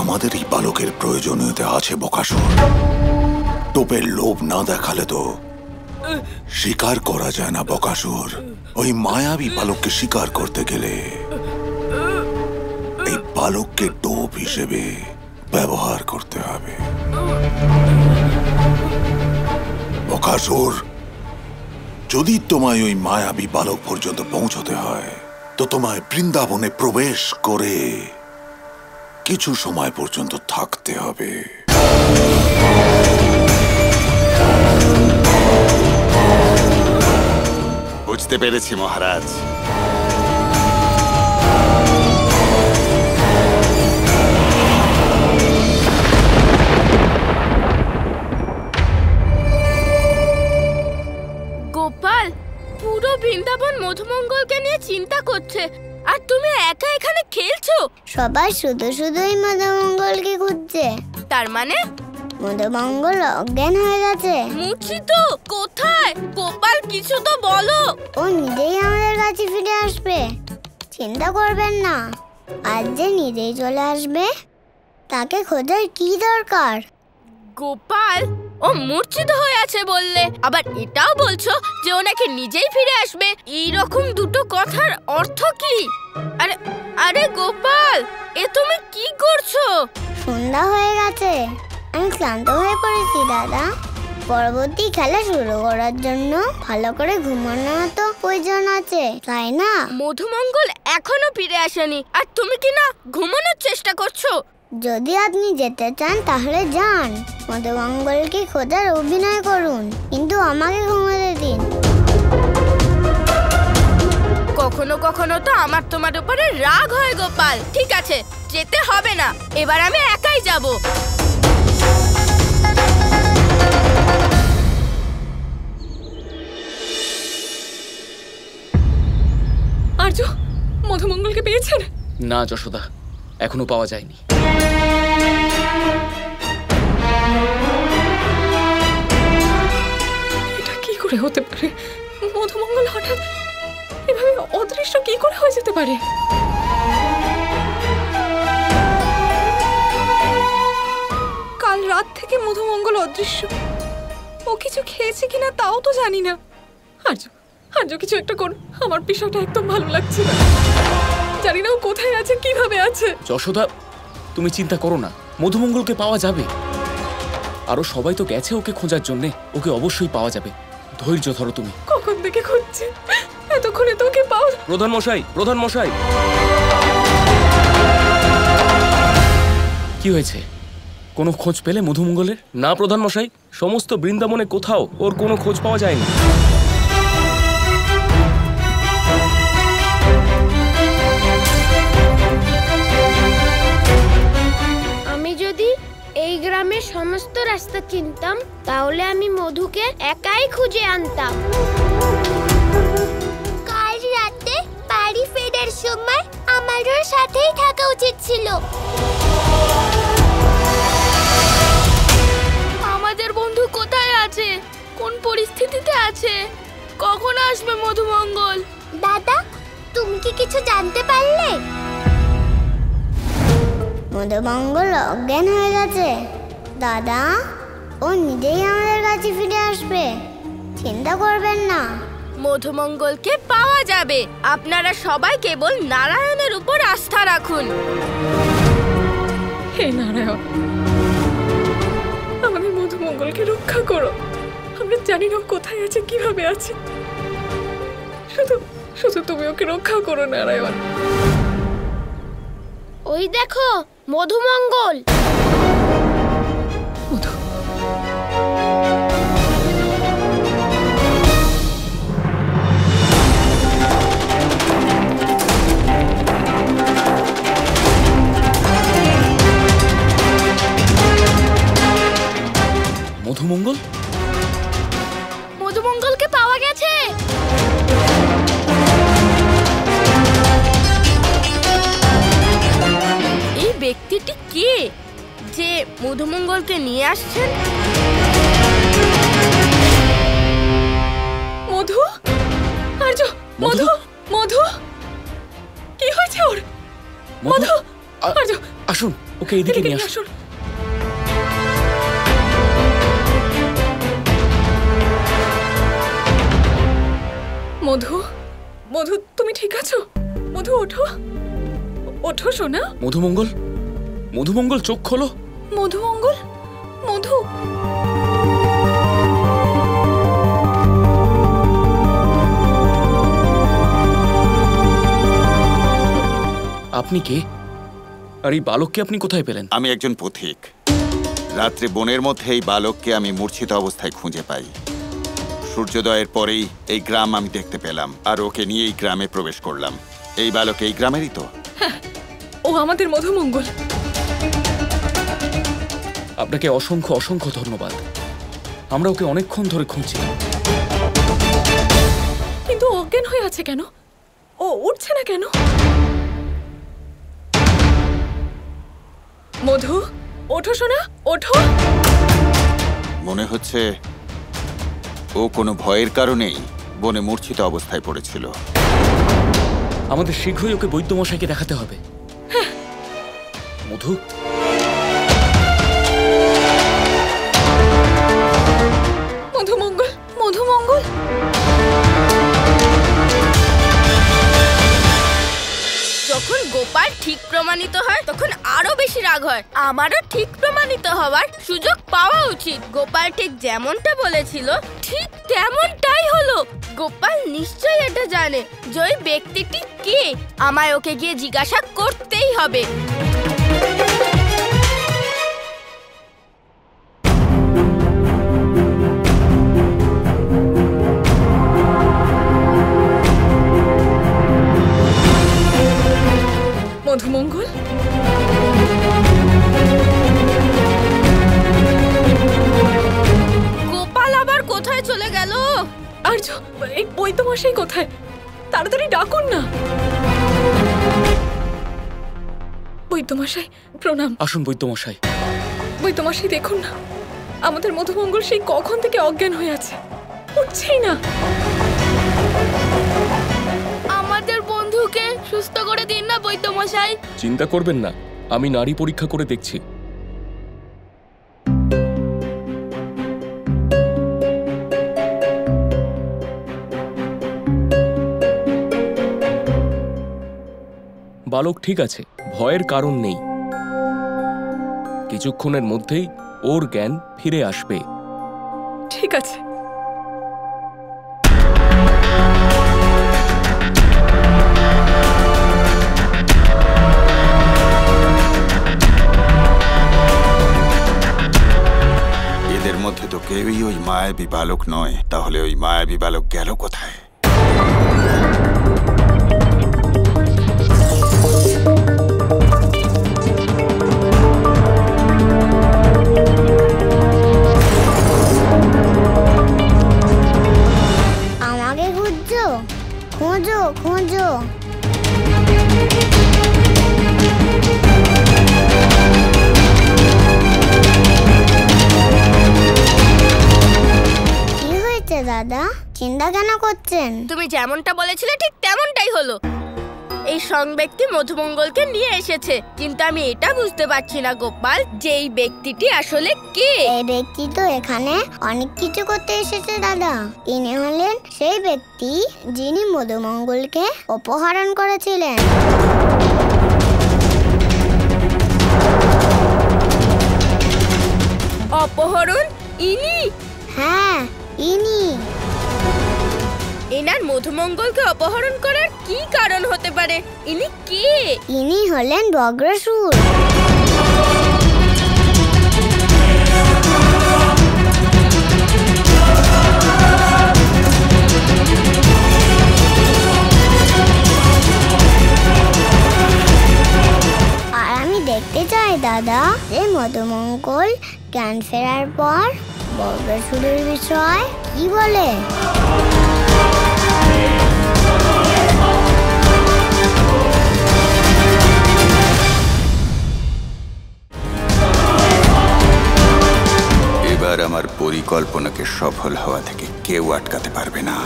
আমাদের এই বালকের প্রয়োজনীয়তা আছে বকাসুর। টোপের লোভ না দেখালে তো শিকার করা যায় না বকাসুর। ওই মায়াবী বালককে শিকার করতে গেলে এই বালককে টোপ হিসেবে ব্যবহার করতে হবে। বকাসুর, যদি তোমায় ওই মায়াবী বালক পর্যন্ত পৌঁছতে হয় তো তোমায় বৃন্দাবনে প্রবেশ করে কিছু সময় পর্যন্ত থাকতে হবে। বুঝতে পেরেছি মহারাজ। গোপাল, পুরো বৃন্দাবন মধুমঙ্গলকে নিয়ে চিন্তা করছে, আর তুমি একা এখানে খেলছো। সবাই শুধু শুধুই মধুমঙ্গলকে খুঁজছে। তার মানে মধুমঙ্গল অজ্ঞান হয়ে গেছে। মূর্ছিত কোথায়? গোপাল, কিছু তো বলো। ও নিজেই আমাদের কাছে ফিরে আসবে, চিন্তা করবেন না। আজ যে নিজেই চলে আসবে, তাকে খোঁজার কি দরকার? গোপাল, ও মূর্ছিত হয়ে আছে বললে, আবার এটাও বলছো যে ও নাকি নিজেই ফিরে আসবে। এইরকম দুটো কথার অর্থ কি? আরে আরে গোপাল, এ তুমি কি করছো? সন্ধ্যা হয়ে গেছে, আমি ক্লান্ত হয়ে পড়েছি দাদা। পরবর্তী খেলা শুরু করার জন্য ভালো করে ঘুমানো তো প্রয়োজন আছে, তাই না? মধুমঙ্গল এখনো ফিরে আসেনি, আর তুমি কি না ঘুমানোর চেষ্টা করছো? যদি আপনি যেতে চান তাহলে যান, মধুমঙ্গলকে খোঁজার অভিনয় করুন, কিন্তু আমাকে ঘুমাতে দিন। কখনো কখনো তো আমার তোমার উপরে রাগ হয় গোপাল। ঠিক আছে, যেতে হবে না, এবার আমি একাই যাব। আর্য, মধুমঙ্গলকে পেয়েছেন? না যশোদা, এখনো পাওয়া যায়নি। এটা কি করে হতে পারে? মধুমঙ্গল হঠাৎ এভাবে অদৃশ্য কি করে হয়ে যেতে পারে? কাল রাত থেকে মধুমঙ্গল অদৃশ্য। ও কিছু খেয়েছে কিনা তাও তো জানি না। আর্য, আর্য, কিছু একটা করুন, আমার বিষয়টা একদম ভালো লাগছে না। জানি না ও কোথায় আছে, কিভাবে আছে। যশোদা, তুমি চিন্তা করো না, মধুমঙ্গলকে পাওয়া যাবে। আরো সবাই তো গেছে ওকে খোঁজার জন্যে, ওকে অবশ্যই পাওয়া যাবে। ধৈর্য ধরো তুমি। কখন থেকে খুঁজছি, এতক্ষণে তো ওকে পাওয়া। প্রধান মশাই, প্রধান মশাই, কি হয়েছে? কোনো খোঁজ পেলে মধুমঙ্গলের? না প্রধান মশাই, সমস্ত বৃন্দাবনে কোথাও ওর কোনো খোঁজ পাওয়া যায়নি। আমি যদি এই গ্রামের সমস্ত রাস্তা চিনতাম, তাহলে আমি মধুকে একাই খুঁজে আনতাম। কাল রাতে বাড়ি ফেরার সময় আমার ওর সাথেই থাকা উচিত ছিল। আমাদের বন্ধু কোথায় আছে? কোন পরিস্থিতিতে আছে? কখন আসবে মধুমঙ্গল? দাদা, তুমি কি কিছু জানতে পারলে? মধুমঙ্গল অজ্ঞান হয়ে গেছে দাদা। ও নিজেই আমাদের কাছে ফিরে আসবে, চিন্তা করবেন না। মধুমঙ্গলকে পাওয়া যাবে। আপনারা সবাই কেবল নারায়ণের উপর আস্থা রাখুন। হে নারায়ণ, আমাদের মধুমঙ্গলকে রক্ষা করো। আমরা জানি না ও কোথায় আছে, কিভাবে আছে। শুধু শুধু তুমি ওকে রক্ষা করো নারায়ণ। ওই দেখো মধুমঙ্গল। মধু, মধুমঙ্গল? মধুমঙ্গলকে পাওয়া গেছে। এই ব্যক্তিটি কে যে মধুমঙ্গলকে নিয়ে আসছেন? মধু, আর্য, মধু, মধু, কি হয়েছে ওর? মধু, আর্য, আসুন। ওকে এদিকে নিয়ে আসুন। মধু, মধু তুমি ঠিক আছো? মধু ওঠো, ওঠো সোনা। মধুমঙ্গল, মধুমঙ্গল চোখ খোলো। মধুমঙ্গল, মধু। আপনি কে? আর এই বালককে আপনি কোথায় পেলেন? আমি একজন পথিক। রাত্রে বনের মধ্যে এই বালককে আমি মূর্ছিত অবস্থায় খুঁজে পাই। সূর্যোদয়ের পরেই এই গ্রাম আমি দেখতে পেলাম, আর ওকে নিয়ে এই গ্রামে প্রবেশ করলাম। এই বালক এই গ্রামেরই তো? ও আমাদের মধুমঙ্গল। আপনাকে অসংখ্য অসংখ্য ধন্যবাদ। আমরা ওকে অনেকক্ষণ ধরে খুঁজছি। কিন্তু অজ্ঞান হয়ে আছে কেন? ও উঠছে না কেন? মধু, ওঠো সোনা, ওঠো। মনে হচ্ছে ও কোনো ভয়ের কারণেই বনে মূর্ছিত অবস্থায় পড়েছিল। আমাদের শীঘ্রই ওকে বৈদ্যমশাইকে দেখাতে হবে। মধু, মধুমঙ্গল, মধুমঙ্গল। যখন গোপাল ঠিক প্রমাণিত হয় তখন আরো বেশি রাগ হয়। আমারও ঠিক প্রমাণিত হওয়ার সুযোগ পাওয়া উচিত। গোপাল ঠিক যেমনটা বলেছিল ঠিক তেমনটাই হলো। গোপাল নিশ্চয়ই এটা জানে যে ওই ব্যক্তিটি কে। আমায় ওকে গিয়ে জিজ্ঞাসা করতেই হবে। মধুমঙ্গল, গোপাল আবার কোথায় চলে গেল? আর্য, এই বৈদ্যমশাই কোথায়? তাড়াতাড়ি ডাকুন না। বৈদ্যমশাই প্রণাম। আসুন বৈদ্যমশাই। বৈদ্যমশাই দেখুন না, আমাদের মধুমঙ্গল সেই কখন থেকে অজ্ঞান হয়ে আছে, উঠছেই না। আমাদের বন্ধুকে সুস্থ করে দিন না বৈদ্যমশাই। চিন্তা করবেন না, আমি নাড়ি পরীক্ষা করে দেখছি। বালক ঠিক আছে, ভয়ের কারণ নেই। কিছুক্ষণের মধ্যেই ওর জ্ঞান ফিরে আসবে। ঠিক আছে। এদের মধ্যে তো কেউই ওই মায়াবী বালক নয়। তাহলে ওই মায়াবী বালক গেল কোথায়? আমাকে খুঁজছো? খোঁজো খোঁজো। কি হয়েছে দাদা? চিন্তা কেন করছেন? তুমি যেমনটা বলেছিলে ঠিক তেমনটাই হলো। এই সং ব্যক্তি মধুমঙ্গলকে নিয়ে এসেছে, কিন্তু আমি এটা বুঝতে পারছি না গোপাল যে এই ব্যক্তিটি আসলে কে। এই ব্যক্তি তো এখানে অনেক কিছু করতে এসেছে দাদা। ইনি হলেন সেই ব্যক্তি যিনি মধুমঙ্গলকে অপহরণ করেছিলেন। অপহরণ? ইনি? হ্যাঁ, ইনি। এনার মধুমঙ্গলকে অপহরণ করার কি কারণ হতে পারে? ইনি কে? ইনি হলেন বজ্রাসুর। আর আমি দেখতে চাই দাদা যে মধুমঙ্গল জ্ঞান ফেরার পর বজ্রাসুরের বিষয় কি বলে। এবার আমার পরিকল্পনাকে সফল হওয়া থেকে কেউ আটকাতে পারবে না।